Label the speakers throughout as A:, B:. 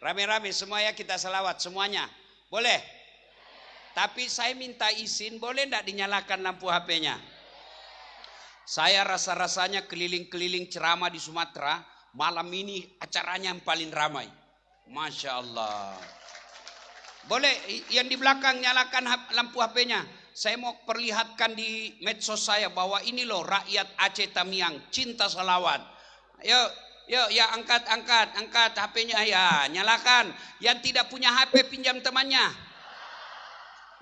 A: Rame-rame semua ya kita selawat semuanya. Boleh? Tapi saya minta izin, boleh enggak dinyalakan lampu HP-nya? Saya rasa-rasanya keliling-keliling ceramah di Sumatera, malam ini acaranya yang paling ramai. Masya Allah. Boleh yang di belakang nyalakan lampu HP-nya. Saya mau perlihatkan di medsos saya bahwa ini loh rakyat Aceh Tamiang, cinta salawat. Yuk, ya angkat HP-nya ya, nyalakan. Yang tidak punya HP pinjam temannya.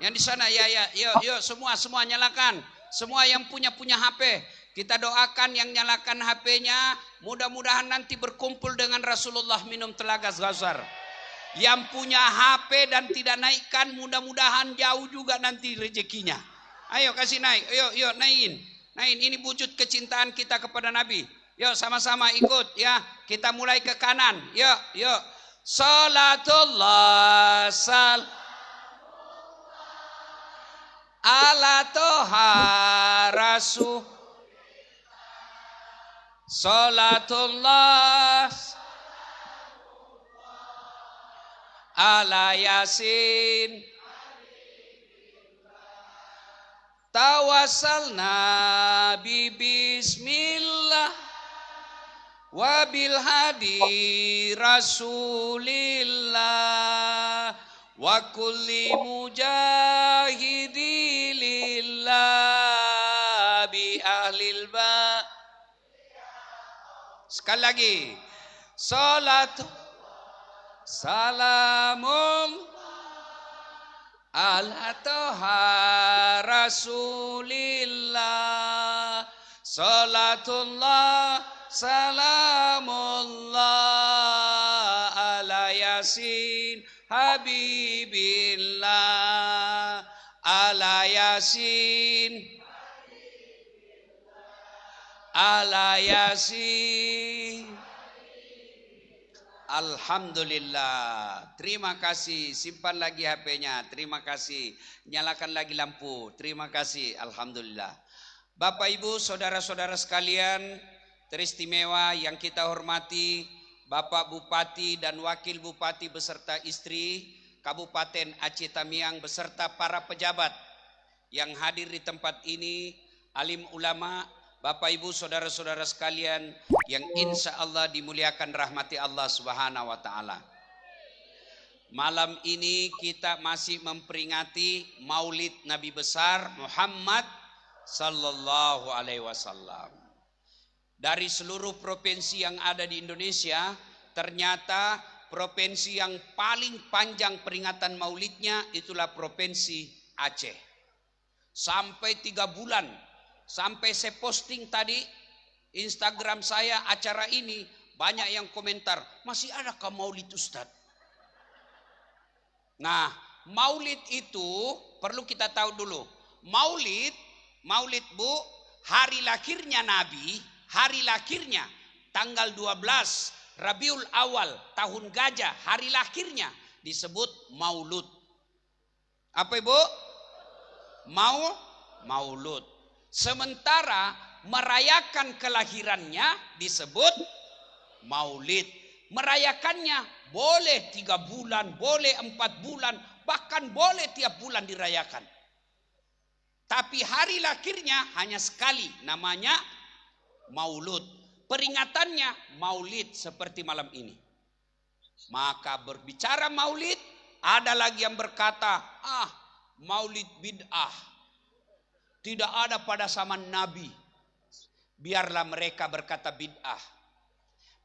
A: Yang di sana yuk semua nyalakan. Semua yang punya HP, kita doakan yang nyalakan HP-nya, mudah-mudahan nanti berkumpul dengan Rasulullah minum telaga Kausar. Yang punya HP dan tidak naikkan, mudah-mudahan jauh juga nanti rezekinya. Ayo kasih naik, yuk naikin. Ini wujud kecintaan kita kepada Nabi. Yuk sama-sama ikut ya. Kita mulai ke kanan. Yuk. Salatullah ala toha rasul. Salatullah ala yasin. Tawassalna bi bismillah wabil hadi rasulillah wa kulli mujahidi lillah bi ahlil ba. Sekali lagi. Salatu salamun ala toha rasulillah. Salatullah salamullah ala yasin habibillah. Ala yasin ala yasin. Alhamdulillah. Terima kasih. Simpan lagi HP-nya. Terima kasih. Nyalakan lagi lampu. Terima kasih. Alhamdulillah. Bapak Ibu, saudara-saudara sekalian teristimewa yang kita hormati, Bapak Bupati dan Wakil Bupati beserta istri Kabupaten Aceh Tamiang beserta para pejabat yang hadir di tempat ini, alim ulama, Bapak Ibu saudara-saudara sekalian yang insya Allah dimuliakan rahmati Allah Subhanahu wa Ta'ala. Malam ini kita masih memperingati Maulid Nabi besar Muhammad Sallallahu Alaihi Wasallam. Dari seluruh provinsi yang ada di Indonesia, ternyata provinsi yang paling panjang peringatan Maulidnya itulah provinsi Aceh. Sampai 3 bulan. Sampai saya posting tadi Instagram saya acara ini, banyak yang komentar, masih adakah maulid Ustadz? Nah, maulid itu perlu kita tahu dulu. Maulid Bu, hari lahirnya Nabi, hari lahirnya tanggal 12 Rabiul Awal tahun gajah, hari lahirnya disebut maulud. Apa Ibu? Maulud. Sementara merayakan kelahirannya disebut maulid. Merayakannya boleh 3 bulan, boleh 4 bulan, bahkan boleh tiap bulan dirayakan. Tapi hari lahirnya hanya sekali, namanya maulud. Peringatannya maulid seperti malam ini. Maka berbicara maulid, ada lagi yang berkata, maulid bid'ah. Tidak ada pada zaman Nabi. Biarlah mereka berkata bid'ah.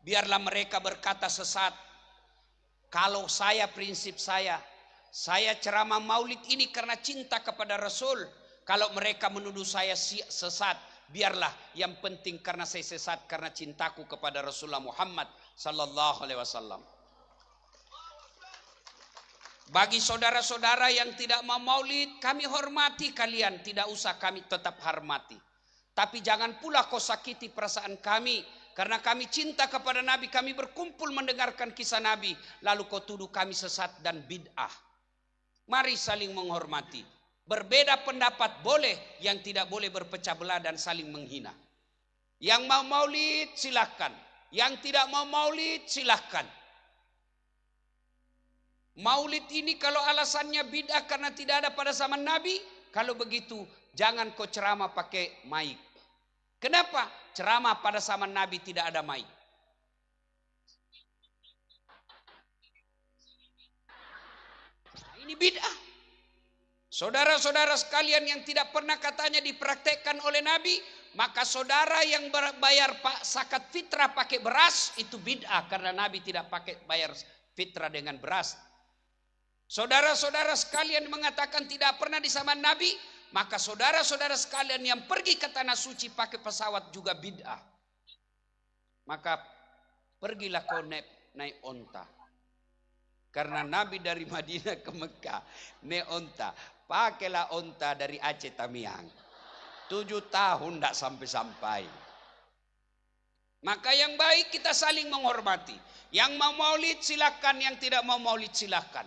A: Biarlah mereka berkata sesat. Kalau saya, prinsip saya ceramah maulid ini karena cinta kepada Rasul. Kalau mereka menuduh saya sesat, biarlah, yang penting karena saya sesat karena cintaku kepada Rasulullah Muhammad Sallallahu Alaihi Wasallam. Bagi saudara-saudara yang tidak mau maulid, kami hormati kalian, tidak usah, kami tetap hormati. Tapi jangan pula kau sakiti perasaan kami, karena kami cinta kepada Nabi, kami berkumpul mendengarkan kisah Nabi, lalu kau tuduh kami sesat dan bid'ah. Mari saling menghormati. Berbeda pendapat boleh, yang tidak boleh berpecah belah dan saling menghina. Yang mau maulid silahkan, yang tidak mau maulid silahkan. Maulid ini kalau alasannya bid'ah karena tidak ada pada zaman Nabi, kalau begitu jangan kau ceramah pakai mic. Kenapa? Ceramah pada zaman Nabi tidak ada mic. Nah, ini bid'ah. Saudara-saudara sekalian yang tidak pernah katanya dipraktekkan oleh Nabi, maka saudara yang bayar zakat fitrah pakai beras itu bid'ah karena Nabi tidak pakai bayar fitrah dengan beras. Saudara-saudara sekalian mengatakan tidak pernah di zaman Nabi, maka saudara-saudara sekalian yang pergi ke tanah suci pakai pesawat juga bid'ah. Maka pergilah kau naik onta. Karena Nabi dari Madinah ke Mekah naik onta. Pakailah onta dari Aceh Tamiang. 7 tahun tidak sampai-sampai. Maka yang baik kita saling menghormati. Yang mau maulid silakan, yang tidak mau maulid silakan.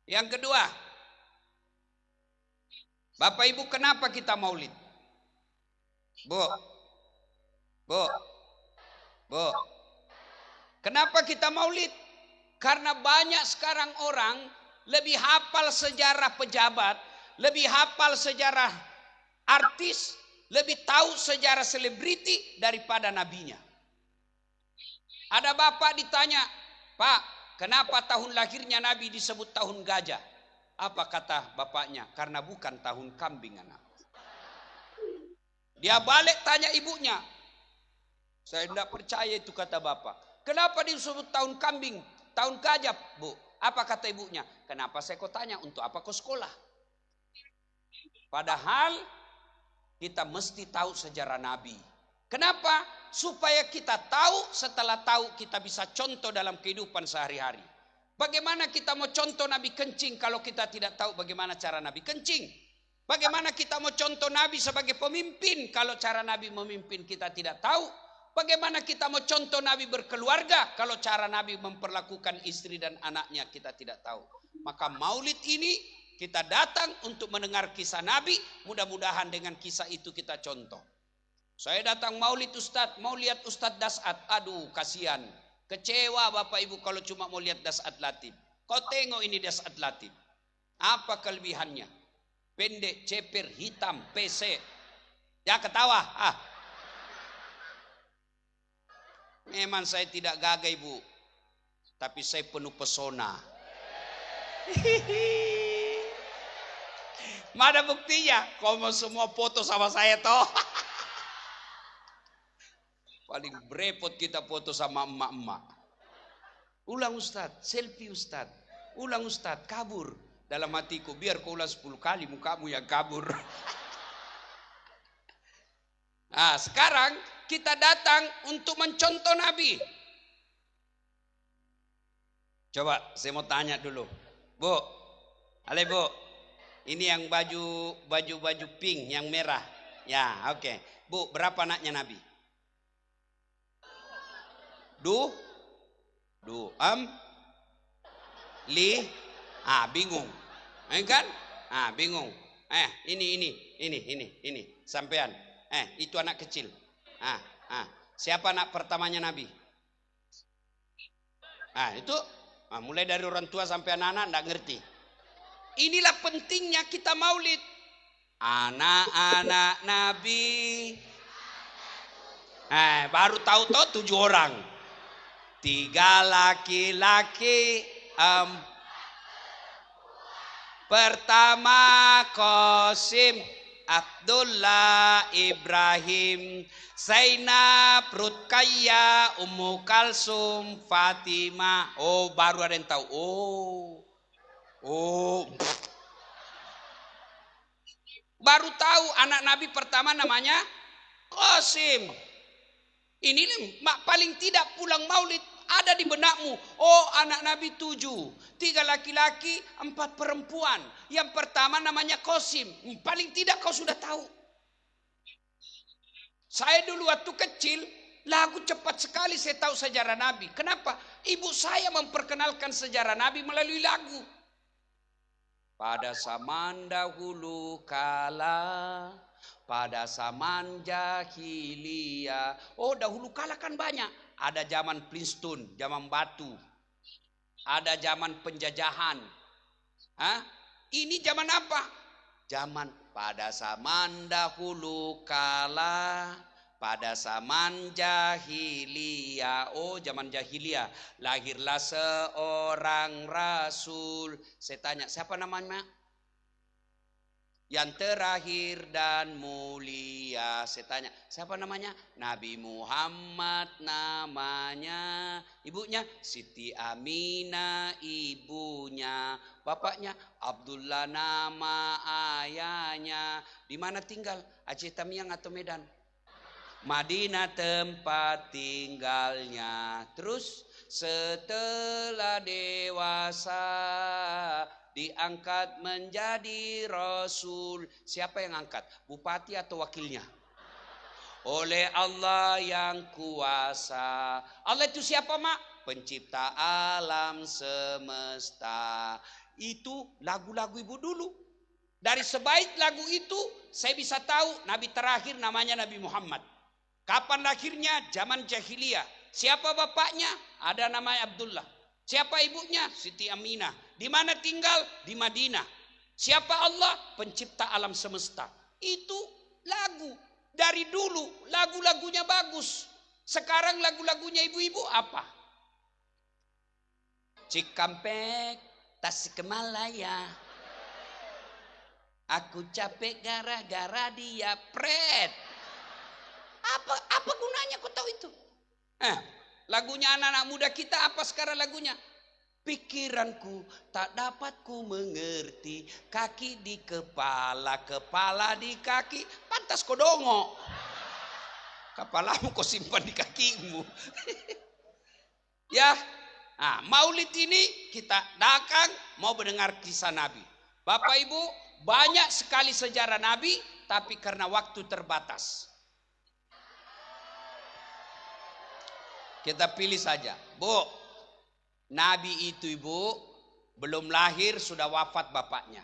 A: Yang kedua, Bapak Ibu, kenapa kita maulid? Bu. Kenapa kita maulid? Karena banyak sekarang orang lebih hafal sejarah pejabat, lebih hafal sejarah artis, lebih tahu sejarah selebriti daripada nabinya. Ada bapak ditanya, Pak, kenapa tahun lahirnya Nabi disebut tahun gajah? Apa kata bapaknya? Karena bukan tahun kambing, anak. Dia balik tanya ibunya. Saya tidak percaya itu kata bapak. Kenapa disebut tahun kambing? Tahun gajah, Bu. Apa kata ibunya? Kenapa saya kau tanya? Untuk apa kau sekolah? Padahal kita mesti tahu sejarah Nabi. Kenapa? Supaya kita tahu, setelah tahu kita bisa contoh dalam kehidupan sehari-hari. Bagaimana kita mau contoh Nabi kencing kalau kita tidak tahu bagaimana cara Nabi kencing? Bagaimana kita mau contoh Nabi sebagai pemimpin kalau cara Nabi memimpin kita tidak tahu? Bagaimana kita mau contoh Nabi berkeluarga kalau cara Nabi memperlakukan istri dan anaknya kita tidak tahu? Maka maulid ini kita datang untuk mendengar kisah Nabi, mudah-mudahan dengan kisah itu kita contoh. Saya datang maulid Ustadz, mau lihat Ustadz Dasat, aduh kasihan. Kecewa Bapak Ibu kalau cuma mau lihat Dasat Latif. Kau tengok ini Dasat Latif. Apa kelebihannya? Pendek, ceper, hitam, PC. Ya ketawa. Memang saya tidak gagah Ibu. Tapi saya penuh pesona. Mana buktinya? Kau mau semua foto sama saya toh? Paling berepot kita foto sama emak-emak. Ulang Ustadz, selfie Ustadz. Ulang Ustadz, kabur. Dalam hatiku, biar kau ulang 10 kali mukamu yang kabur. Nah, sekarang kita datang untuk mencontoh Nabi. Coba saya mau tanya dulu. Bu, ale Bu. Ini yang baju pink, yang merah. Ya, oke. Bu, berapa anaknya Nabi? Bingung. Kan? Bingung. Ini sampean. Itu anak kecil. Siapa anak pertamanya Nabi? Itu mulai dari orang tua sampai anak-anak enggak ngerti. Inilah pentingnya kita maulid. Anak-anak Nabi. Baru tahu 7 orang. 3 laki-laki, pertama Qasim, Abdullah, Ibrahim, Zainab, Ruqayyah, Ummu Kalsum, Fatimah. Oh, baru ada yang tahu. Baru tahu anak Nabi pertama namanya Qasim. Ini paling tidak pulang maulid ada di benakmu. Oh, anak Nabi 7, 3 laki-laki, 4 perempuan. Yang pertama namanya Qasim. Paling tidak kau sudah tahu. Saya dulu waktu kecil, lagu cepat sekali saya tahu sejarah Nabi. Kenapa? Ibu saya memperkenalkan sejarah Nabi melalui lagu. Pada zaman dahulu kala, pada zaman jahiliyah. Oh, dahulu kala kan banyak. Ada zaman Flintstone, zaman batu. ada zaman penjajahan. Hah? Ini zaman apa? Zaman pada zaman dahulu kala, pada zaman jahiliyah. Oh, zaman jahiliyah. Lahirlah seorang rasul. Saya tanya, siapa namanya? Yang terakhir dan mulia. Saya tanya, siapa namanya? Nabi Muhammad namanya. Ibunya Siti Aminah ibunya. Bapaknya Abdullah nama ayahnya. Di mana tinggal? Aceh Tamiang atau Medan? Madinah tempat tinggalnya. Terus setelah dewasa diangkat menjadi rasul. Siapa yang angkat? Bupati atau wakilnya? Oleh Allah yang kuasa. Allah itu siapa, Mak? Pencipta alam semesta. Itu lagu-lagu ibu dulu. Dari sebaik lagu itu saya bisa tahu Nabi terakhir namanya Nabi Muhammad. Kapan lahirnya? Zaman jahiliyah. Siapa bapaknya? Ada namanya Abdullah. Siapa ibunya? Siti Aminah. Di mana tinggal? Di Madinah. Siapa Allah? Pencipta alam semesta. Itu lagu. Dari dulu lagu-lagunya bagus. Sekarang lagu-lagunya ibu-ibu apa? Cikampek, Tasikmalaya. Aku capek gara-gara dia pret. Apa gunanya kau tahu itu? Lagunya anak-anak muda kita apa sekarang lagunya? Pikiranku tak dapat ku mengerti, kaki di kepala, kepala di kaki. Pantas kau dongok. Kepalamu kau simpan di kakimu. Ya, maulid ini kita datang mau mendengar kisah Nabi. Bapak Ibu, banyak sekali sejarah Nabi, tapi karena waktu terbatas. Kita pilih saja. Bu, Nabi itu ibu belum lahir sudah wafat bapaknya.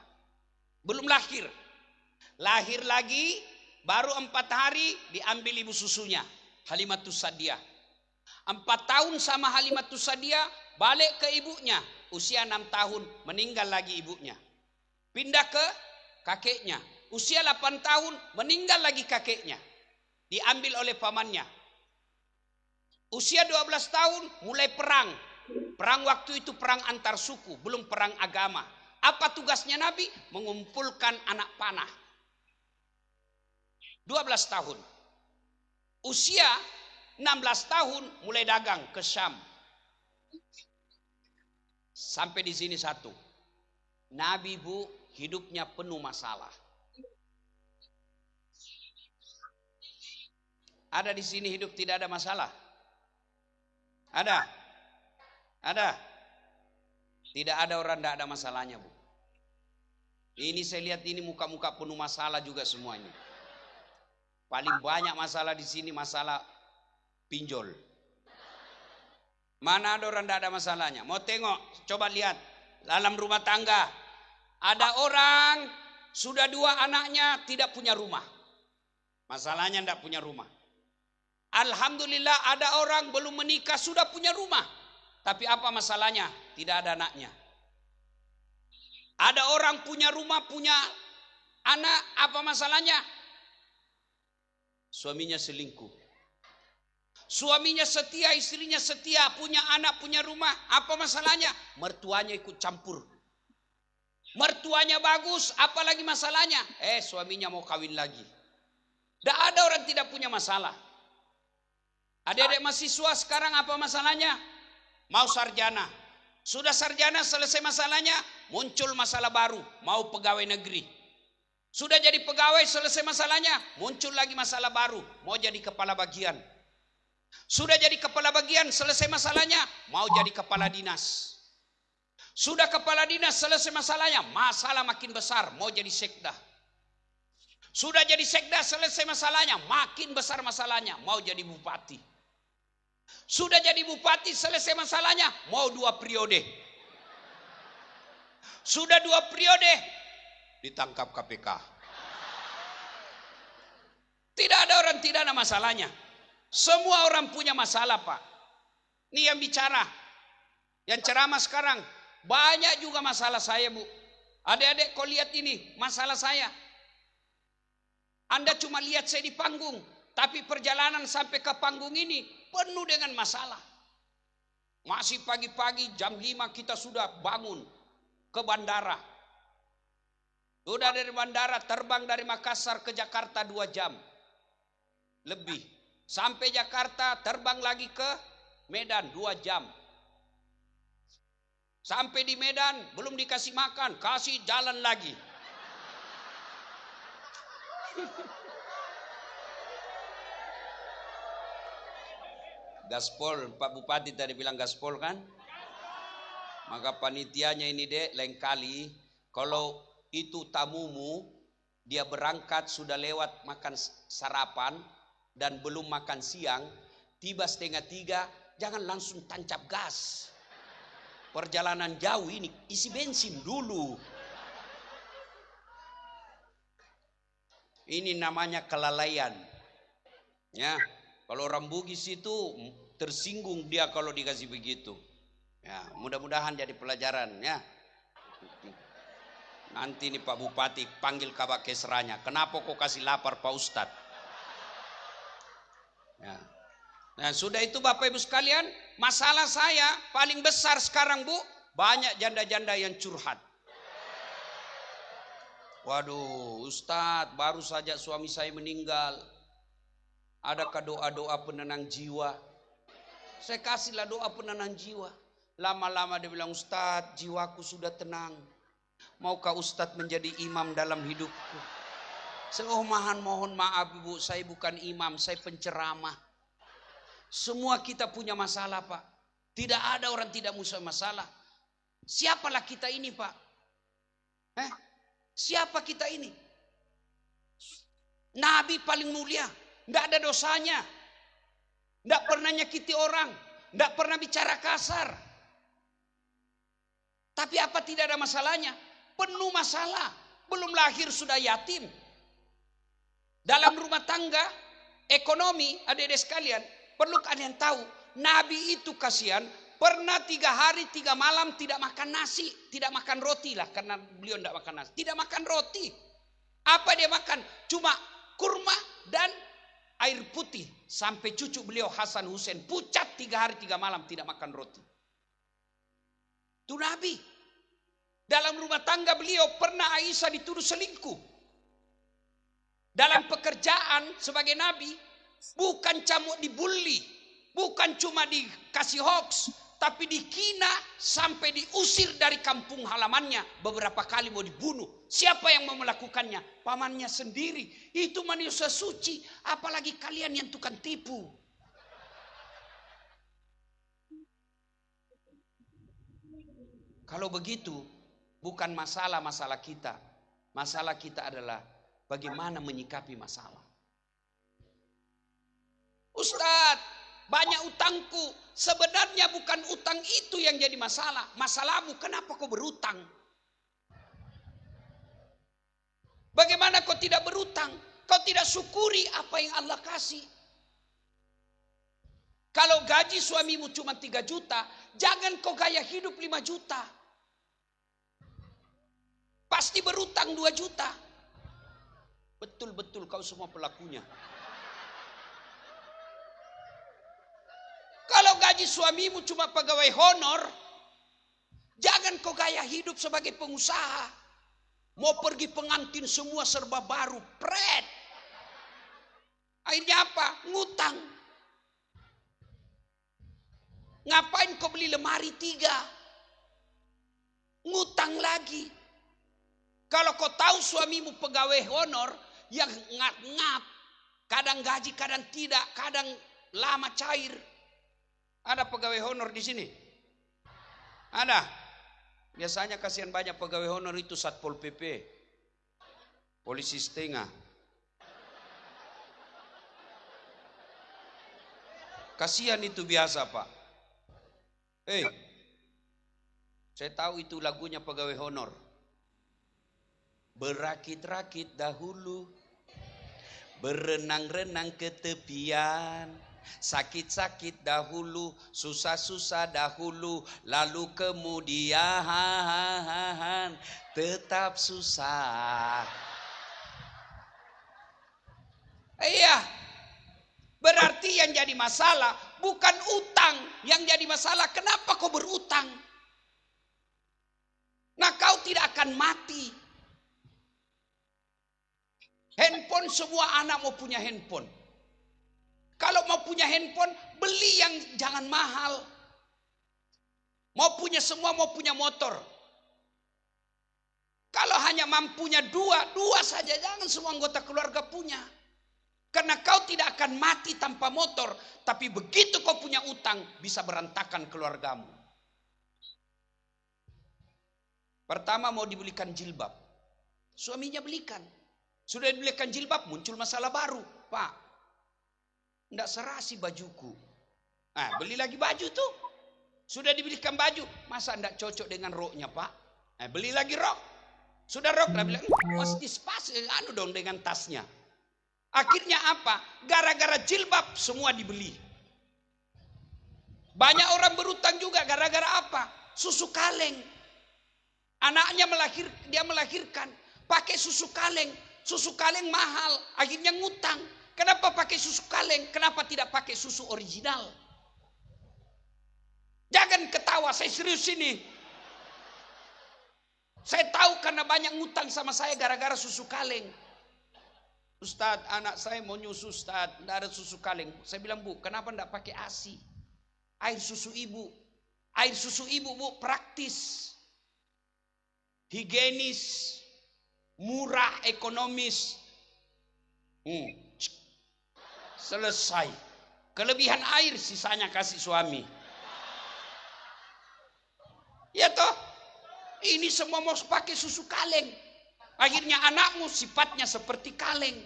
A: Belum lahir. Lahir lagi baru 4 hari diambil ibu susunya. Halimatus Sa'diyah. 4 tahun sama Halimatus Sa'diyah balik ke ibunya. Usia 6 tahun meninggal lagi ibunya. Pindah ke kakeknya. Usia 8 tahun meninggal lagi kakeknya. Diambil oleh pamannya. Usia 12 tahun mulai perang. Perang waktu itu perang antar suku, belum perang agama. Apa tugasnya Nabi? Mengumpulkan anak panah. 12 tahun. Usia 16 tahun mulai dagang ke Syam. Sampai di sini satu. Nabi Bu hidupnya penuh masalah. Ada di sini hidup tidak ada masalah? Ada? Ada? Tidak ada orang tidak ada masalahnya Bu. Ini saya lihat ini muka-muka penuh masalah juga semuanya. Paling banyak masalah di sini masalah pinjol. Mana ada orang tidak ada masalahnya? Mau tengok, coba lihat dalam rumah tangga. Ada orang sudah 2 anaknya tidak punya rumah. Masalahnya tidak punya rumah. Alhamdulillah ada orang belum menikah sudah punya rumah. Tapi apa masalahnya? Tidak ada anaknya. Ada orang punya rumah, punya anak, apa masalahnya? Suaminya selingkuh. Suaminya setia, istrinya setia, punya anak, punya rumah, apa masalahnya? Mertuanya ikut campur. Mertuanya bagus, apalagi masalahnya? Suaminya mau kawin lagi. Tidak ada orang tidak punya masalah. Adik-adik mahasiswa sekarang apa masalahnya? Mau sarjana. Sudah sarjana selesai masalahnya, muncul masalah baru, mau pegawai negeri. Sudah jadi pegawai selesai masalahnya, muncul lagi masalah baru, mau jadi kepala bagian. Sudah jadi kepala bagian selesai masalahnya, mau jadi kepala dinas. Sudah kepala dinas selesai masalahnya, masalah makin besar, mau jadi sekda. Sudah jadi sekda selesai masalahnya, makin besar masalahnya, mau jadi bupati. Sudah jadi bupati selesai masalahnya, mau 2 periode. Sudah 2 periode, ditangkap KPK. Tidak ada orang tidak ada masalahnya. Semua orang punya masalah Pak. Ini yang bicara. Yang ceramah sekarang banyak juga masalah saya, Bu. Adik-adik kau lihat ini masalah saya. Anda cuma lihat saya di panggung, tapi perjalanan sampai ke panggung ini penuh dengan masalah. Masih pagi-pagi jam 5 kita sudah bangun ke bandara. Sudah dari bandara terbang dari Makassar ke Jakarta 2 jam lebih. Sampai Jakarta terbang lagi ke Medan 2 jam. Sampai di Medan belum dikasih makan, kasih jalan lagi. Gaspol, Pak Bupati tadi bilang gaspol kan? Maka panitianya ini dek, lain kali kalau itu tamumu, dia berangkat sudah lewat makan sarapan dan belum makan siang, tiba 2:30, jangan langsung tancap gas. Perjalanan jauh ini isi bensin dulu. Ini namanya kelalaian. Ya, kalau orang Bugis itu tersinggung dia kalau dikasih begitu. Ya, mudah-mudahan jadi pelajaran ya. Nanti nih Pak Bupati panggil Kabak Kesranya. Kenapa kok kasih lapar Pak Ustadz? Ya. Nah sudah itu Bapak Ibu sekalian, masalah saya paling besar sekarang Bu, banyak janda-janda yang curhat. Waduh Ustadz, baru saja suami saya meninggal. Adakah doa-doa penenang jiwa? Saya kasihlah doa penenang jiwa. Lama-lama dia bilang, Ustadz jiwaku sudah tenang. Maukah Ustadz menjadi imam dalam hidupku? Saya mohon maaf Ibu, saya bukan imam, saya penceramah. Semua kita punya masalah Pak. Tidak ada orang tidak punya masalah. Siapalah kita ini Pak? Siapa kita ini? Nabi paling mulia. Tidak ada dosanya. Tidak pernah nyakiti orang. Tidak pernah bicara kasar. Tapi apa tidak ada masalahnya? Penuh masalah. Belum lahir sudah yatim. Dalam rumah tangga, ekonomi, adik-adik sekalian, perlu kalian tahu, Nabi itu kasihan, pernah 3 hari 3 malam tidak makan nasi, tidak makan roti lah, karena beliau tidak makan nasi, tidak makan roti. Apa dia makan? Cuma kurma dan air putih. Sampai cucu beliau Hasan Hussein pucat 3 hari 3 malam tidak makan roti. Itu Nabi. Dalam rumah tangga beliau pernah Aisyah dituduh selingkuh. Dalam pekerjaan sebagai Nabi, bukan cuma dibully, bukan cuma dikasih hoax, tapi dikina sampai diusir dari kampung halamannya. Beberapa kali mau dibunuh. Siapa yang mau melakukannya? Pamannya sendiri. Itu manusia suci, apalagi kalian yang tukang tipu. Kalau begitu, bukan masalah kita. Masalah kita adalah bagaimana menyikapi masalah. Ustadz, banyak utangku. Sebenarnya bukan utang itu yang jadi masalah. Masalahmu kenapa kau berutang? Bagaimana kau tidak berutang? Kau tidak syukuri apa yang Allah kasih. Kalau gaji suamimu cuma 3 juta, jangan kau gaya hidup 5 juta. Pasti berutang 2 juta. Betul-betul kau semua pelakunya. Kalau gaji suamimu cuma pegawai honor, jangan kau gaya hidup sebagai pengusaha. Mau pergi pengantin semua serba baru, pret. Akhirnya apa? Ngutang. Ngapain kau beli lemari 3? Ngutang lagi. Kalau kau tahu suamimu pegawai honor yang ngap-ngap, kadang gaji, kadang tidak, kadang lama cair. Ada pegawai honor di sini? Ada. Biasanya kasihan banyak pegawai honor itu Satpol PP, polisi setengah. Kasihan itu biasa Pak. Saya tahu itu lagunya pegawai honor. Berakit-rakit dahulu, berenang-renang ke tepian, Sakit-sakit dahulu, susah-susah dahulu, lalu kemudian tetap susah. Iya, berarti yang jadi masalah bukan utang. Yang jadi masalah kenapa kau berutang? Nah, kau tidak akan mati. Handphone, semua anak mau punya handphone. Kalau mau punya handphone, beli yang jangan mahal. Mau punya semua, mau punya motor. Kalau hanya mampunya dua saja, jangan semua anggota keluarga punya. Karena kau tidak akan mati tanpa motor. Tapi begitu kau punya utang, bisa berantakan keluargamu. Pertama mau dibelikan jilbab. Suaminya belikan. Sudah dibelikan jilbab, muncul masalah baru. Pak, tidak serasi bajuku. Nah, beli lagi baju tuh. Sudah dibelikan baju, masa tidak cocok dengan roknya, Pak? Nah, beli lagi rok. Sudah rok, dia bilang, mesti pas, anu dong dengan tasnya. Akhirnya apa? Gara-gara jilbab semua dibeli. Banyak orang berutang juga gara-gara apa? Susu kaleng. Anaknya melahirkan, pakai susu kaleng. Susu kaleng mahal, akhirnya ngutang. Kenapa pakai susu kaleng? Kenapa tidak pakai susu original? Jangan ketawa, saya serius ini. Saya tahu karena banyak ngutang sama saya gara-gara susu kaleng. Ustadz, anak saya mau nyusu, Ustadz, tidak ada susu kaleng. Saya bilang, Bu, kenapa tidak pakai ASI? Air susu ibu. Air susu ibu, Bu, praktis, higienis, murah, ekonomis. Selesai. Kelebihan air, sisanya kasih suami. Ya toh? Ini semua mau pakai susu kaleng. Akhirnya anakmu sifatnya seperti kaleng.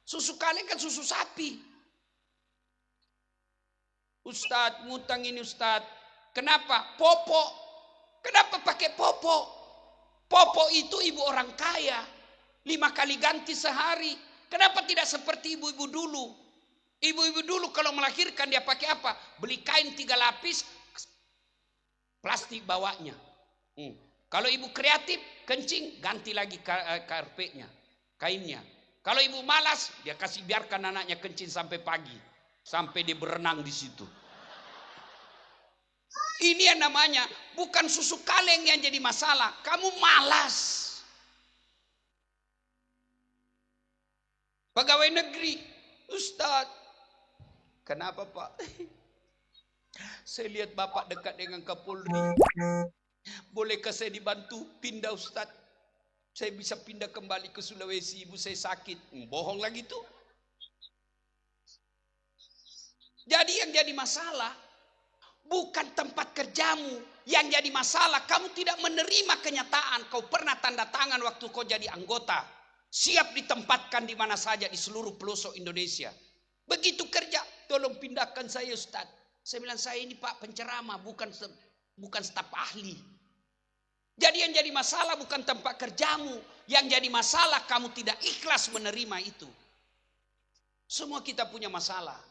A: Susu kaleng kan susu sapi. Ustadz, ngutang ini Ustadz. Kenapa? Popok. Kenapa pakai popok? Popok itu ibu orang kaya. 5 kali ganti sehari. Kenapa tidak seperti ibu-ibu dulu? Ibu-ibu dulu kalau melahirkan dia pakai apa? Beli kain 3 lapis, plastik bawahnya. Kalau ibu kreatif, kencing, ganti lagi karpetnya, kainnya. Kalau ibu malas, dia kasih biarkan anaknya kencing sampai pagi. Sampai dia berenang di situ. Ini yang namanya bukan susu kaleng yang jadi masalah. Kamu malas. Pegawai negeri, Ustadz, kenapa Pak? Saya lihat Bapak dekat dengan Kapolri. Bolehkah saya dibantu pindah Ustadz? Saya bisa pindah kembali ke Sulawesi, ibu saya sakit. Bohong lagi tuh. Jadi yang jadi masalah bukan tempat kerjamu. Yang jadi masalah kamu tidak menerima kenyataan. Kau pernah tanda tangan waktu kau jadi anggota. Siap ditempatkan di mana saja di seluruh pelosok Indonesia. Begitu kerja, tolong pindahkan saya Ustaz. Saya bilang, saya ini Pak penceramah, bukan staf ahli. Jadi yang jadi masalah bukan tempat kerjamu. Yang jadi masalah kamu tidak ikhlas menerima itu. Semua kita punya masalah.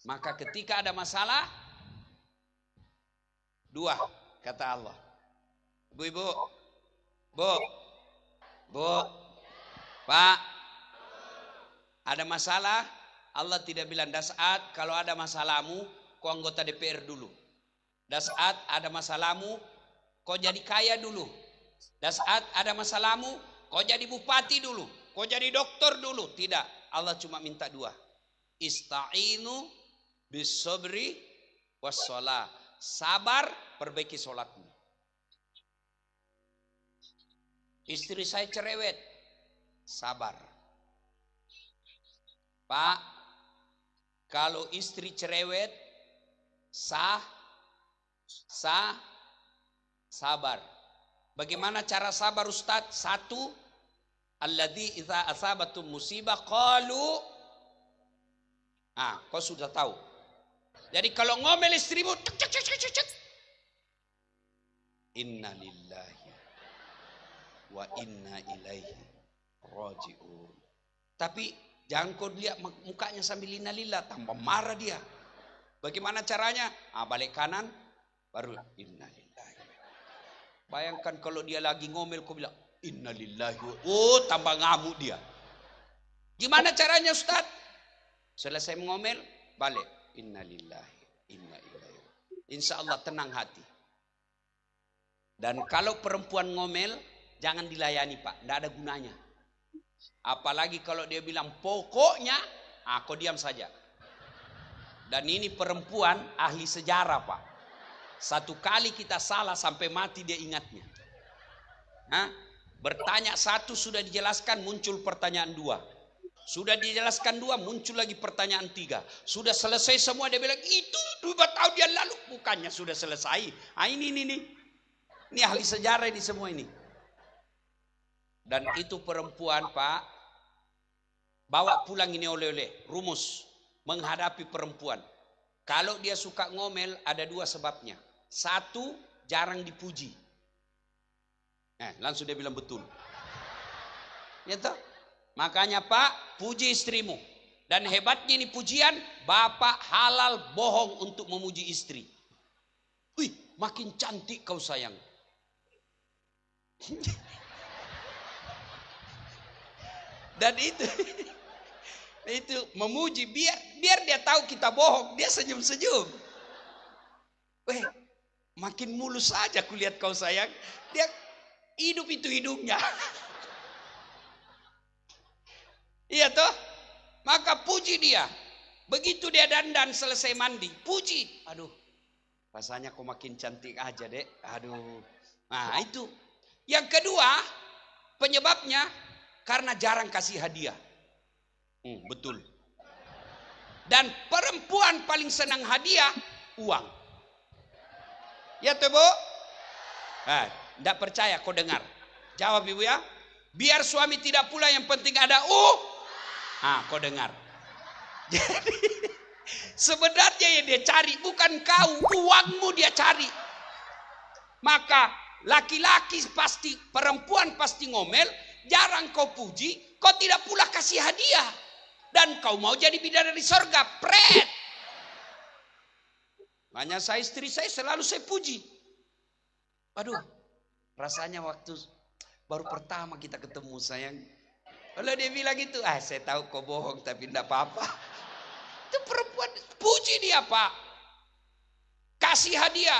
A: Maka ketika ada masalah, 2 kata Allah. Bu, Pak, ada masalah. Allah tidak bilang, Das'at, kalau ada masalahmu, kau anggota DPR dulu. Das'at, ada masalahmu, kau jadi kaya dulu. Das'at, ada masalahmu, kau jadi bupati dulu. Kau jadi dokter dulu. Tidak, Allah cuma minta 2. Ista'inu bis-sabri was-shalah. Sabar, perbaiki sholatmu. Istri saya cerewet, sabar. Pak, kalau istri cerewet, sabar. Bagaimana cara sabar Ustadz? 1, alladzi idza asabatum musibah qalu. Kau sudah tahu. Jadi kalau ngomel istrimu, cek. Inna lillahi wa inna ilaihi raji'un. Tapi Jangan kau lihat mukanya sambil innalillah, tambah marah dia. Bagaimana caranya? Balik kanan, baru innalillahi. Bayangkan kalau dia lagi ngomel, kau bilang innalillahi. Oh, tambah ngamuk dia. Gimana caranya Ustaz? Selesai ngomel, balik innalillahi inna ilaihi. Insya Allah tenang hati. Dan kalau perempuan ngomel, jangan dilayani Pak, tidak ada gunanya. Apalagi kalau dia bilang pokoknya, kau diam saja. Dan ini perempuan ahli sejarah Pak. Satu kali kita salah sampai mati dia ingatnya. Bertanya satu sudah dijelaskan, muncul pertanyaan dua. Sudah dijelaskan dua, muncul lagi pertanyaan tiga. Sudah selesai semua, dia bilang itu 2 tahun yang lalu. Bukannya sudah selesai. Ini ahli sejarah ini semua ini. Dan itu perempuan Pak, bawa pulang ini oleh-oleh, rumus menghadapi perempuan. Kalau dia suka ngomel ada 2 sebabnya. 1, jarang dipuji. Langsung dia bilang betul. Gitu. Makanya Pak, puji istrimu. Dan hebatnya ini pujian, bapak halal bohong untuk memuji istri. Wih, makin cantik kau sayang. Dan itu memuji biar dia tahu kita bohong, dia senyum-senyum. Weh, makin mulus saja kulihat kau sayang. Dia hidup itu hidungnya. Iya toh? Maka puji dia. Begitu dia dandan selesai mandi, puji. Aduh, rasanya kau makin cantik aja dek. Aduh. Nah itu. Yang kedua, penyebabnya karena jarang kasih hadiah. Betul. Dan perempuan paling senang hadiah, uang. Ya tuh Bu? Tidak percaya kau dengar. Jawab Ibu ya. Biar suami tidak pula, yang penting ada kau dengar. Jadi sebenarnya yang dia cari bukan kau, uangmu dia cari. Maka laki-laki pasti, perempuan pasti ngomel, jarang kau puji, kau tidak pula kasih hadiah. Dan kau mau jadi bidadari sorga, pret. Makanya istri saya selalu saya puji. Aduh, rasanya waktu baru pertama kita ketemu sayang. Kalau dia bilang gitu, saya tahu kau bohong tapi tidak apa-apa. Itu perempuan, puji dia Pak. Kasih hadiah.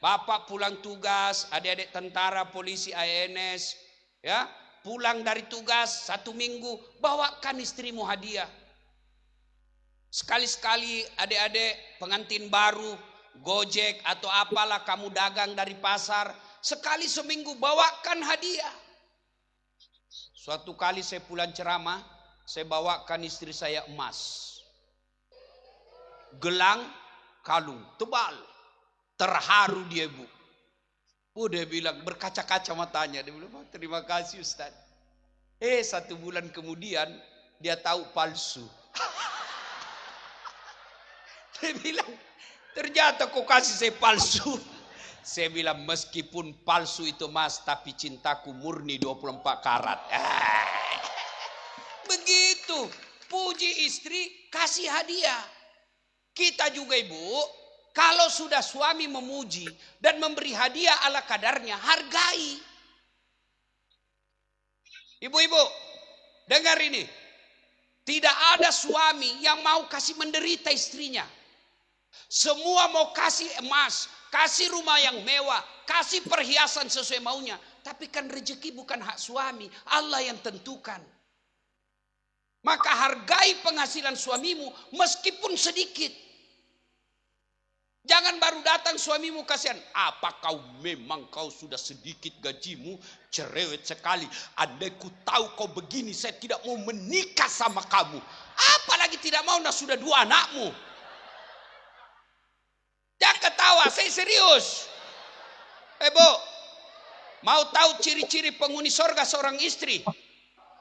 A: Bapak pulang tugas, adik-adik tentara, polisi, ANS, ya, pulang dari tugas 1 minggu, bawakan istrimu hadiah. Sekali-sekali adik-adik pengantin baru, Gojek atau apalah kamu dagang dari pasar, sekali seminggu bawakan hadiah. Suatu kali saya pulang ceramah, saya bawakan istri saya emas. Gelang, kalung, tebal. Terharu dia Bu. Dia bilang berkaca-kaca matanya. Dia bilang, terima kasih Ustaz. 1 bulan kemudian dia tahu palsu. Dia bilang, ternyata kau kasih saya palsu. Saya bilang meskipun palsu itu mas, tapi cintaku murni 24 karat. Begitu. Puji istri, kasih hadiah. Kita juga Ibu, kalau sudah suami memuji dan memberi hadiah ala kadarnya, hargai. Ibu-ibu, dengar ini. Tidak ada suami yang mau kasih menderita istrinya. Semua mau kasih emas, kasih rumah yang mewah, kasih perhiasan sesuai maunya. Tapi kan rezeki bukan hak suami, Allah yang tentukan. Maka hargai penghasilan suamimu meskipun sedikit. Jangan baru datang suamimu kasihan. Apa memang kau sudah sedikit gajimu, cerewet sekali. Andai ku tahu kau begini, saya tidak mau menikah sama kamu. Apalagi tidak mau, sudah 2 anakmu. Jangan ketawa, saya serius. Bu, mau tahu ciri-ciri penghuni sorga seorang istri?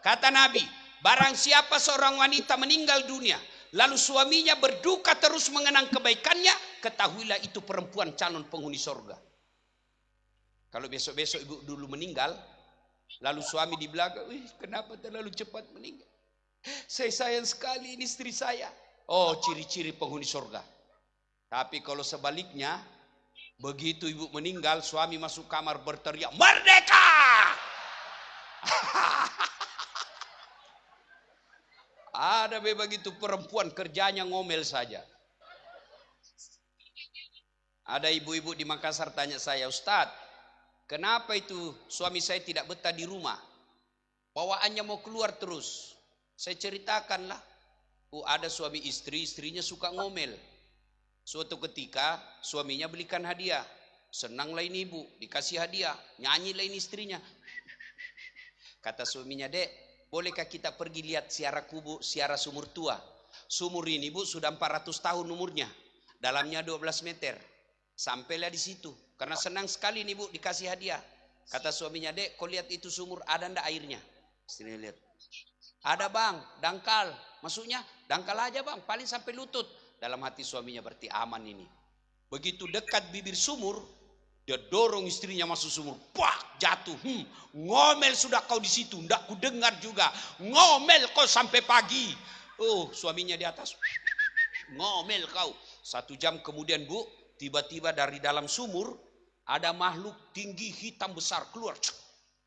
A: Kata Nabi, barang siapa seorang wanita meninggal dunia, lalu suaminya berduka terus mengenang kebaikannya, ketahuilah itu perempuan calon penghuni sorga. Kalau besok-besok ibu dulu meninggal, lalu suami di belakang, kenapa terlalu cepat meninggal? Saya sayang sekali ini istri saya. Oh, ciri-ciri penghuni surga. Tapi kalau sebaliknya, begitu ibu meninggal, suami masuk kamar berteriak, "Merdeka!" Ada begitu perempuan kerjanya ngomel saja. Ada ibu-ibu di Makassar tanya saya, "Ustadz, kenapa itu suami saya tidak betah di rumah? Bawaannya mau keluar terus." Saya ceritakanlah, ada suami istri, istrinya suka ngomel. Suatu ketika suaminya belikan hadiah. Senanglah ini ibu, dikasih hadiah. Nyanyilah ini istrinya. Kata suaminya, "Dek, bolehkah kita pergi lihat siara sumur tua? Sumur ini bu sudah 400 tahun umurnya. Dalamnya 12 meter. Sampailah di situ. Karena senang sekali nih bu dikasih hadiah." Kata suaminya, "Dek, kau lihat itu sumur, ada ndak airnya?" Istrinya lihat. "Ada bang, dangkal." Maksudnya, "Dangkal aja bang, paling sampai lutut." Dalam hati suaminya, berarti aman ini. Begitu dekat bibir sumur, dia dorong istrinya masuk sumur. Pak, jatuh. Ngomel sudah kau di situ. Ndak ku dengar juga. Ngomel kau sampai pagi. Oh, suaminya di atas. Ngomel kau. 1 jam kemudian bu, tiba-tiba dari dalam sumur ada makhluk tinggi hitam besar keluar.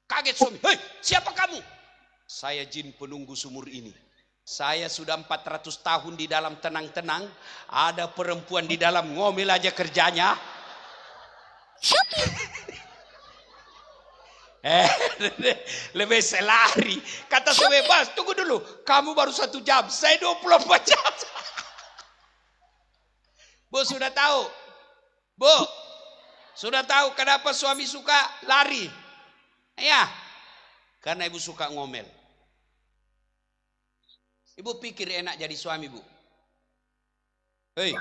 A: Kaget suami. "Hei, siapa kamu?" "Saya jin penunggu sumur ini. Saya sudah 400 tahun di dalam tenang-tenang. Ada perempuan di dalam ngomel aja kerjanya." Lebih selari. Kata suami, "Bas, tunggu dulu. Kamu baru 1 jam. Saya 24 jam." Bu, sudah tahu? Bu, sudah tahu kenapa suami suka lari? Ya, karena ibu suka ngomel. Ibu pikir enak jadi suami, bu? Hei,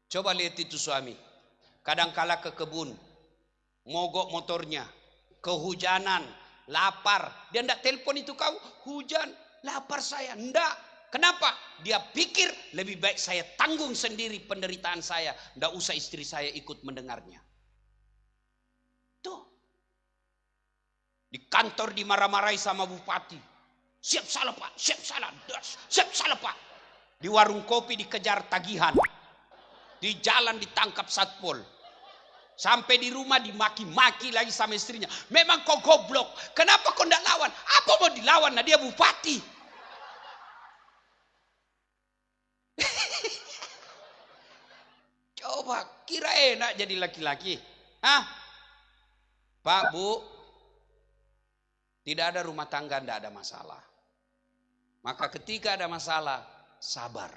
A: coba lihat itu suami. Kadangkala ke kebun, mogok motornya, kehujanan, lapar. Dia ndak telepon itu kau, "Hujan, lapar saya." Ndak. Kenapa? Dia pikir lebih baik saya tanggung sendiri penderitaan saya. Ndak usah istri saya ikut mendengarnya. Tuh. Di kantor dimarah-marahi sama bupati. "Siap salah pak, siap salah, siap salah pak." Di warung kopi dikejar tagihan. Di jalan ditangkap satpol. Sampai di rumah dimaki-maki lagi sama istrinya. "Memang kau goblok. Kenapa kau ndak lawan?" "Apa mau dilawan? Nah, dia bupati." Coba kira enak jadi laki-laki. Hah? Pak, Bu, tidak ada rumah tangga tidak ada masalah. Maka ketika ada masalah, sabar.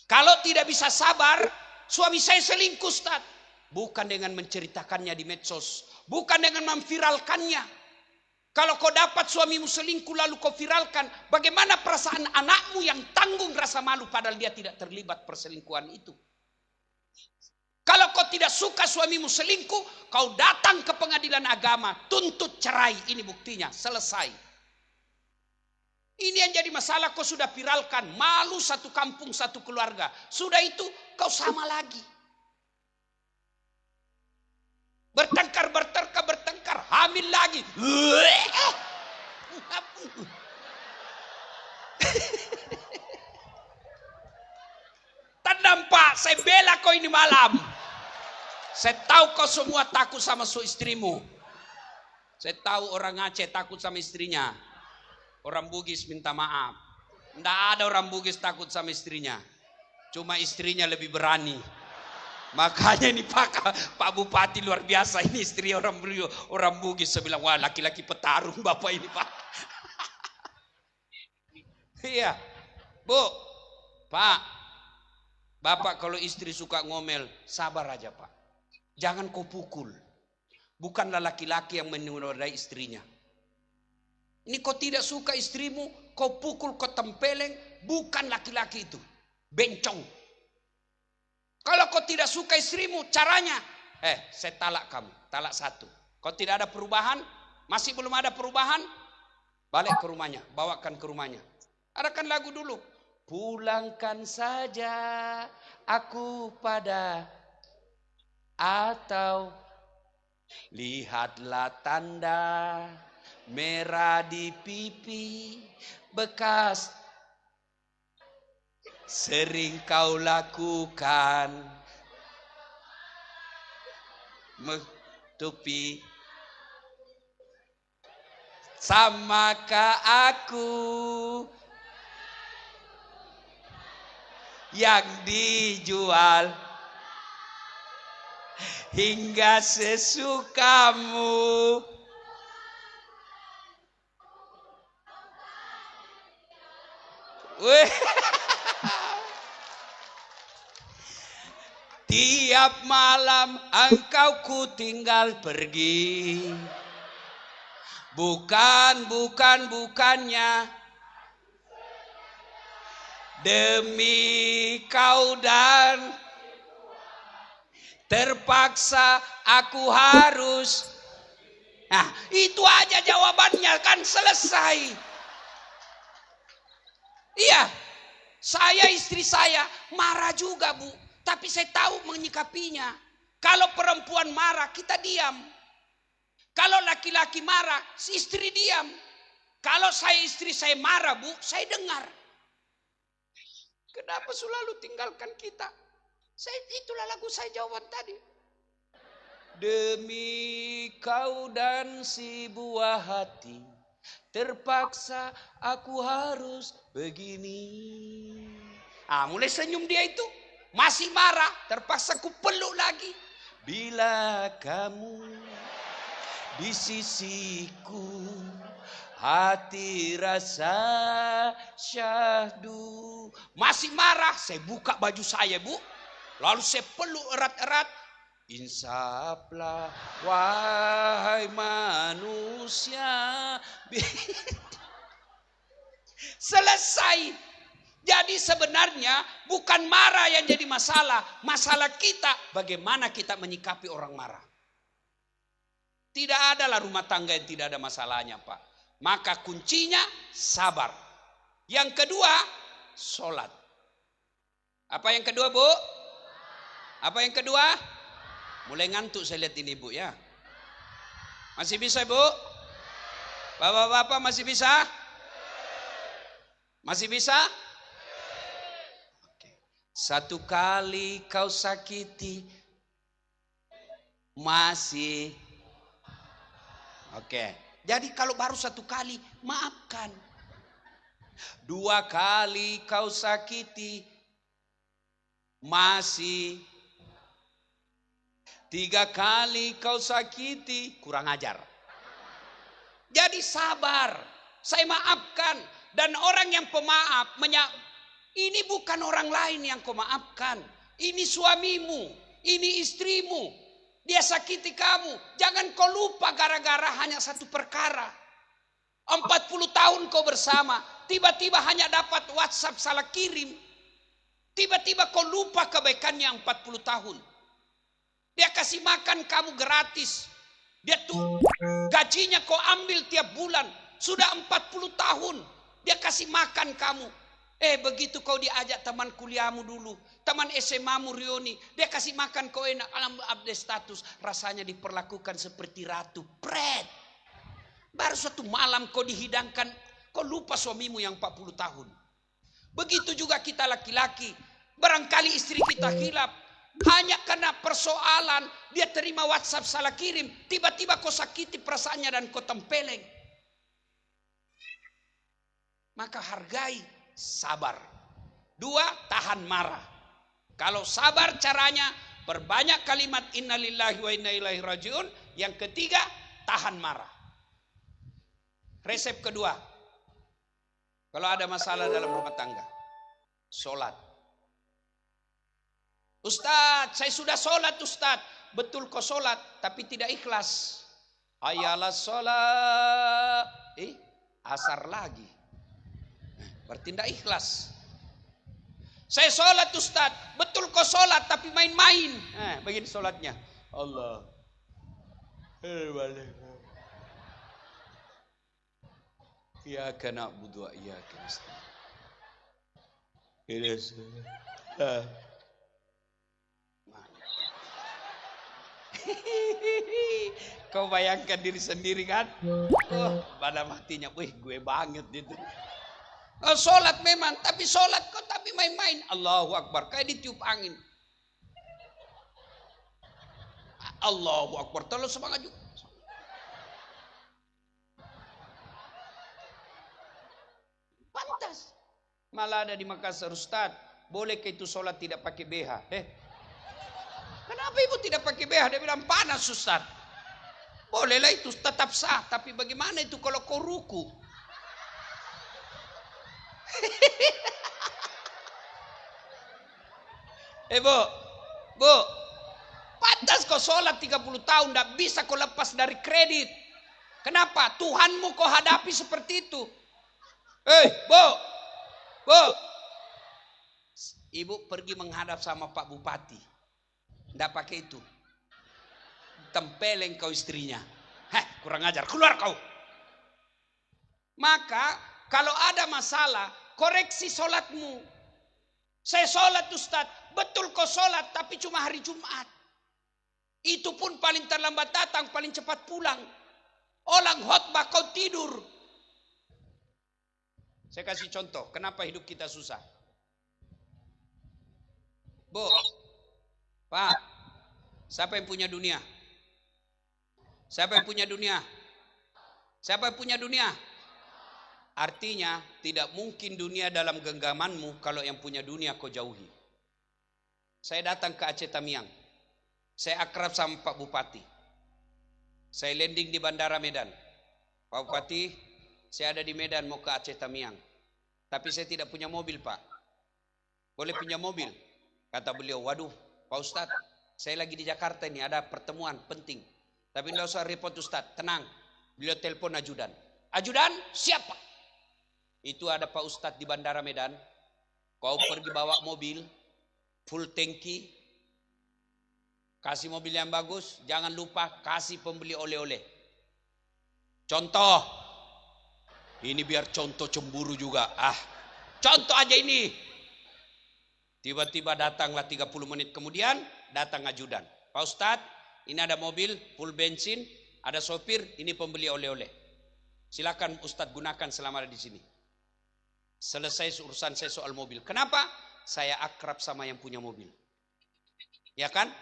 A: Kalau tidak bisa sabar, suami saya selingkuh, Ustaz. Bukan dengan menceritakannya di medsos, bukan dengan memviralkannya. Kalau kau dapat suamimu selingkuh lalu kau viralkan, bagaimana perasaan anakmu yang tanggung rasa malu padahal dia tidak terlibat perselingkuhan itu? Kalau kau tidak suka suamimu selingkuh, kau datang ke pengadilan agama, tuntut cerai, ini buktinya, selesai. Ini yang jadi masalah, kau sudah viralkan, malu satu kampung, satu keluarga. Sudah itu kau sama lagi. Bertengkar, hamil lagi. Tak nampak, saya bela kau ini malam. Saya tahu kau semua takut sama istrimu. Saya tahu orang Aceh takut sama istrinya. Orang Bugis minta maaf. Tidak ada orang Bugis takut sama istrinya. Cuma istrinya lebih berani. Makanya ini Pak Bupati luar biasa. Ini istri orang Bugis. Saya bilang, wah laki-laki petarung Bapak ini Pak. Iya. Bu, Pak. Bapak kalau istri suka ngomel, sabar aja Pak. Jangan kau pukul. Bukanlah laki-laki yang menodai istrinya. Ini kau tidak suka istrimu, kau pukul, kau tempeleng, bukan laki-laki itu. Bencong. Kalau kau tidak suka istrimu, caranya, saya talak kamu, talak 1. Kau tidak ada perubahan, masih belum ada perubahan, balik ke rumahnya, bawakan ke rumahnya. Adakan lagu dulu. Pulangkan saja aku pada, atau lihatlah tanda merah di pipi, bekas sering kau lakukan, menutupi. Samakah aku yang dijual hingga sesukamu? Weh. Tiap malam engkau ku tinggal pergi. Bukannya demi kau dan terpaksa aku harus. Nah, itu aja jawabannya, kan selesai. Iya, saya istri saya marah juga, Bu. Tapi saya tahu menyikapinya. Kalau perempuan marah, kita diam. Kalau laki-laki marah, si istri diam. Kalau istri saya marah, Bu, saya dengar. Kenapa selalu tinggalkan kita? Itulah lagu saya jawaban tadi. Demi kau dan si buah hati, terpaksa aku harus begini. Mulai senyum dia itu. Masih marah, terpaksa ku peluk lagi. Bila kamu di sisiku, hati rasa syahdu. Masih marah, saya buka baju saya, Bu. Lalu saya peluk erat-erat. Insaflah wahai manusia. Selesai. Jadi sebenarnya bukan marah yang jadi masalah. Masalah kita bagaimana kita menyikapi orang marah. Tidak adalah rumah tangga yang tidak ada masalahnya, Pak. Maka kuncinya sabar. Yang kedua, sholat. Apa yang kedua, Bu? Apa yang kedua? Mulai ngantuk saya lihat ini, Bu, ya. Masih bisa, Bu? Bapak-bapak masih bisa? Masih bisa? Satu kali kau sakiti, masih. Oke. Jadi kalau baru satu kali, maafkan. Dua kali kau sakiti, masih. Tiga kali kau sakiti, kurang ajar. Jadi sabar. Saya maafkan. Dan orang yang pemaaf, ini bukan orang lain yang kau maafkan. Ini suamimu, ini istrimu. Dia sakiti kamu. Jangan kau lupa gara-gara hanya satu perkara. 40 tahun kau bersama. Tiba-tiba hanya dapat WhatsApp salah kirim. Tiba-tiba kau lupa kebaikannya 40 tahun. Dia kasih makan kamu gratis. Dia tuh gajinya kau ambil tiap bulan. Sudah 40 tahun. Dia kasih makan kamu. Begitu kau diajak teman kuliahmu dulu, teman SMA-mu Rioni, dia kasih makan kau enak, alam update status, rasanya diperlakukan seperti ratu. Pret. Baru satu malam kau dihidangkan, kau lupa suamimu yang 40 tahun. Begitu juga kita laki-laki, barangkali istri kita hilap, hanya karena persoalan dia terima WhatsApp salah kirim, tiba-tiba kau sakiti perasaannya dan kau tempeleng. Maka hargai. Sabar. Dua, tahan marah. Kalau sabar caranya perbanyak kalimat innalillahi wa inna ilaihi rajiun. Yang ketiga, tahan marah. Resep kedua, kalau ada masalah dalam rumah tangga, sholat. Ustadz, saya sudah sholat Ustadz. Betul kau sholat, tapi tidak ikhlas. Ayalah sholat. Asar lagi. Berarti tidak ikhlas. Saya sholat Ustaz. Betul kau sholat tapi main-main. Begini sholatnya. Allah. Iyyaka na'budu wa iyyaka nasta'in. Kau bayangkan diri sendiri kan? Pada matinya, wih gue banget gitu. Oh, sholat memang, tapi sholat kok tapi main-main. Allahu Akbar, kayak ditiup angin. Allahu Akbar, terlalu semangat juga. Pantas. Malah ada di Makassar, Ustaz, bolehkah itu sholat tidak pakai BH? Kenapa ibu tidak pakai BH? Dia bilang panas, Ustaz. Bolehlah itu tetap sah, tapi bagaimana itu kalau kau ruku? Bu, pantas kau sholat 30 tahun, tidak bisa kau lepas dari kredit. Kenapa? Tuhanmu kau hadapi seperti itu. Bu, ibu pergi menghadap sama Pak Bupati. Tidak pakai itu. Tempeleng kau istrinya. Kurang ajar, keluar kau. Maka kalau ada masalah, koreksi sholatmu. Saya sholat Ustaz, betul kau sholat, tapi cuma hari Jumat. Itu pun paling terlambat datang, paling cepat pulang. Orang khotbah kau tidur. Saya kasih contoh, kenapa hidup kita susah. Bu, Pak, siapa yang punya dunia? Siapa yang punya dunia? Siapa yang punya dunia? Artinya tidak mungkin dunia dalam genggamanmu kalau yang punya dunia kau jauhi. Saya datang ke Aceh Tamiang. Saya akrab sama Pak Bupati. Saya landing di Bandara Medan. Pak Bupati, saya ada di Medan mau ke Aceh Tamiang. Tapi saya tidak punya mobil, Pak. Boleh pinjam mobil? Kata beliau, waduh Pak Ustadz, saya lagi di Jakarta ini, ada pertemuan penting. Tapi tidak usah repot Ustadz, tenang. Beliau telepon ajudan. Ajudan, siapa? Itu ada Pak Ustadz di Bandara Medan. Kau pergi bawa mobil, full tangki. Kasih mobil yang bagus, jangan lupa kasih pembeli oleh-oleh. Contoh. Ini biar contoh cemburu juga. Contoh aja ini. Tiba-tiba datanglah 30 menit kemudian, datang ajudan. Pak Ustadz, ini ada mobil, full bensin, ada sopir, ini pembeli oleh-oleh. Silakan Ustadz gunakan selama ada di sini. Selesai urusan saya soal mobil. Kenapa? Saya akrab sama yang punya mobil. Ya kan?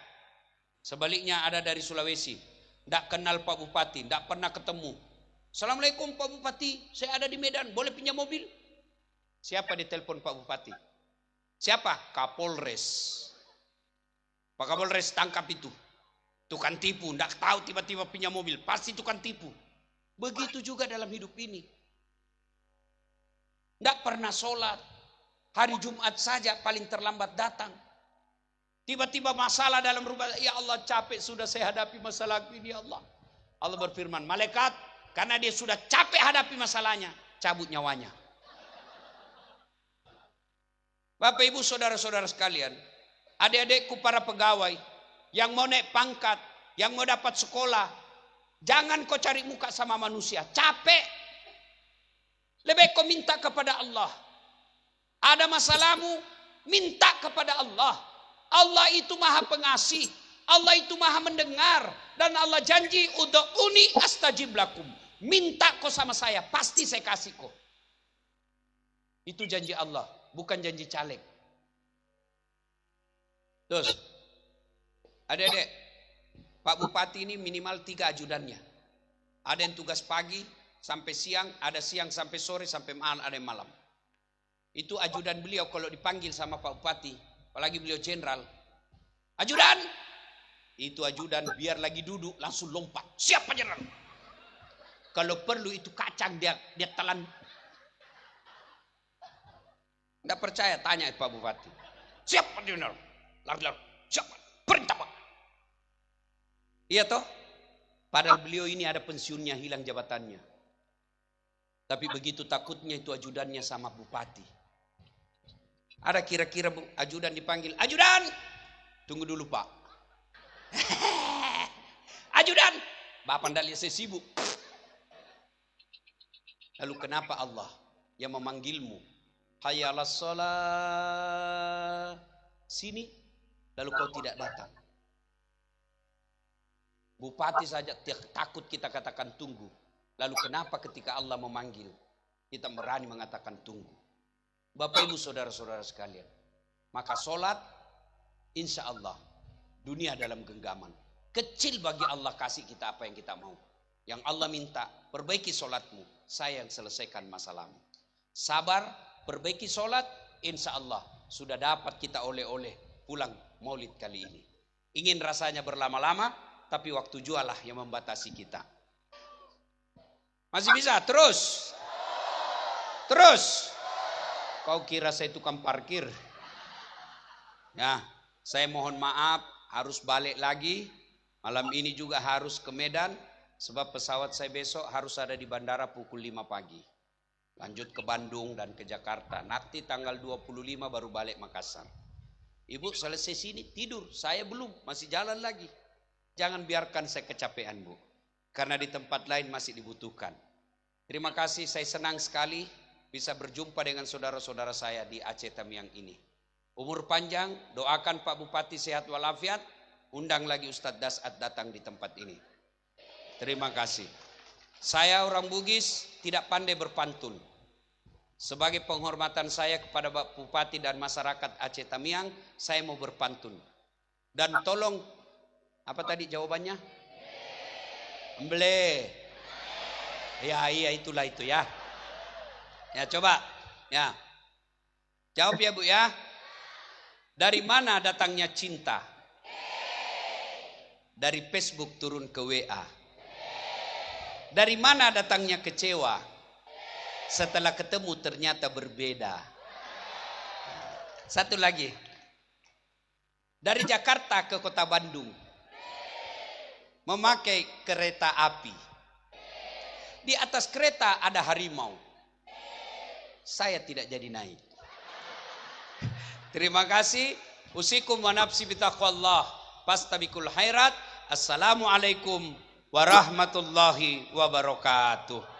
A: Sebaliknya ada dari Sulawesi. Tidak kenal Pak Bupati, tidak pernah ketemu. Assalamualaikum Pak Bupati, saya ada di Medan, boleh pinjam mobil? Siapa ditelepon Pak Bupati? Siapa? Kapolres. Pak Kapolres tangkap itu. Tukang tipu, tidak tahu tiba-tiba pinjam mobil, pasti tukang tipu. Begitu juga dalam hidup ini. Tidak pernah sholat, hari Jumat saja paling terlambat datang. Tiba-tiba masalah dalam rumah, ya Allah capek sudah saya hadapi masalah ini ya Allah. Allah berfirman, malaikat, karena dia sudah capek hadapi masalahnya, cabut nyawanya. Bapak ibu saudara-saudara sekalian, adik-adikku para pegawai, yang mau naik pangkat, yang mau dapat sekolah, jangan kau cari muka sama manusia, capek. Lebih kau minta kepada Allah. Ada masalahmu, minta kepada Allah. Allah itu maha pengasih, Allah itu maha mendengar, dan Allah janji ud'uni astajib lakum. Minta kau sama saya, pasti saya kasih kau. Itu janji Allah, bukan janji caleg. Terus, adik-adik, Pak Bupati ini minimal 3 ajudannya. Ada yang tugas pagi sampai siang, ada siang sampai sore, sampai malam, ada yang malam. Itu ajudan beliau kalau dipanggil sama Pak Bupati, apalagi beliau jenderal. Ajudan! Itu ajudan biar lagi duduk langsung lompat. Siapa jenderal? Kalau perlu itu kacang dia telan. Tidak percaya, tanya Pak Bupati. Siapa jenderal? Lari-lari. Siapa? Perintah Pak. Iya toh? Padahal beliau ini ada pensiunnya, hilang jabatannya. Tapi begitu takutnya itu ajudannya sama bupati. Ada kira-kira ajudan dipanggil. Ajudan! Tunggu dulu Pak. Ajudan! Bapak tidak lihat saya sibuk. Lalu kenapa Allah yang memanggilmu? Hayya 'alas shalah. Sini. Lalu kau tidak datang. Bupati saja takut kita katakan tunggu. Lalu kenapa ketika Allah memanggil, kita berani mengatakan tunggu? Bapak Ibu saudara-saudara sekalian, maka sholat insya Allah dunia dalam genggaman. Kecil bagi Allah kasih kita apa yang kita mau. Yang Allah minta, perbaiki sholatmu, saya yang selesaikan masalahmu. Sabar, perbaiki sholat, insya Allah sudah dapat kita oleh-oleh pulang maulid kali ini. Ingin rasanya berlama-lama, tapi waktu jualah yang membatasi kita. Masih bisa? Terus. Kau kira saya tukang parkir? Ya, saya mohon maaf, harus balik lagi. Malam ini juga harus ke Medan, sebab pesawat saya besok harus ada di bandara pukul 5 pagi. Lanjut ke Bandung dan ke Jakarta. Nanti tanggal 25 baru balik Makassar. Ibu selesai sini tidur, saya belum, masih jalan lagi. Jangan biarkan saya kecapean, Bu. Karena di tempat lain masih dibutuhkan. Terima kasih, saya senang sekali bisa berjumpa dengan saudara-saudara saya di Aceh Tamiang ini. Umur panjang, doakan Pak Bupati sehat walafiat, undang lagi Ustadz Dasat datang di tempat ini. Terima kasih. Saya orang Bugis tidak pandai berpantun. Sebagai penghormatan saya kepada Pak Bupati dan masyarakat Aceh Tamiang, saya mau berpantun. Dan tolong, apa tadi jawabannya? Emble. Ya, iya itulah itu ya. Ya coba, ya. Jawab ya Bu ya. Dari mana datangnya cinta? Dari Facebook turun ke WA. Dari mana datangnya kecewa? Setelah ketemu ternyata berbeda. Satu lagi. Dari Jakarta ke kota Bandung. Memakai kereta api. Di atas kereta ada harimau. Saya tidak jadi naik. Terima kasih. Usikum wa nafsi bitaqwallah. Fastabikul khairat. Assalamualaikum warahmatullahi wabarakatuh.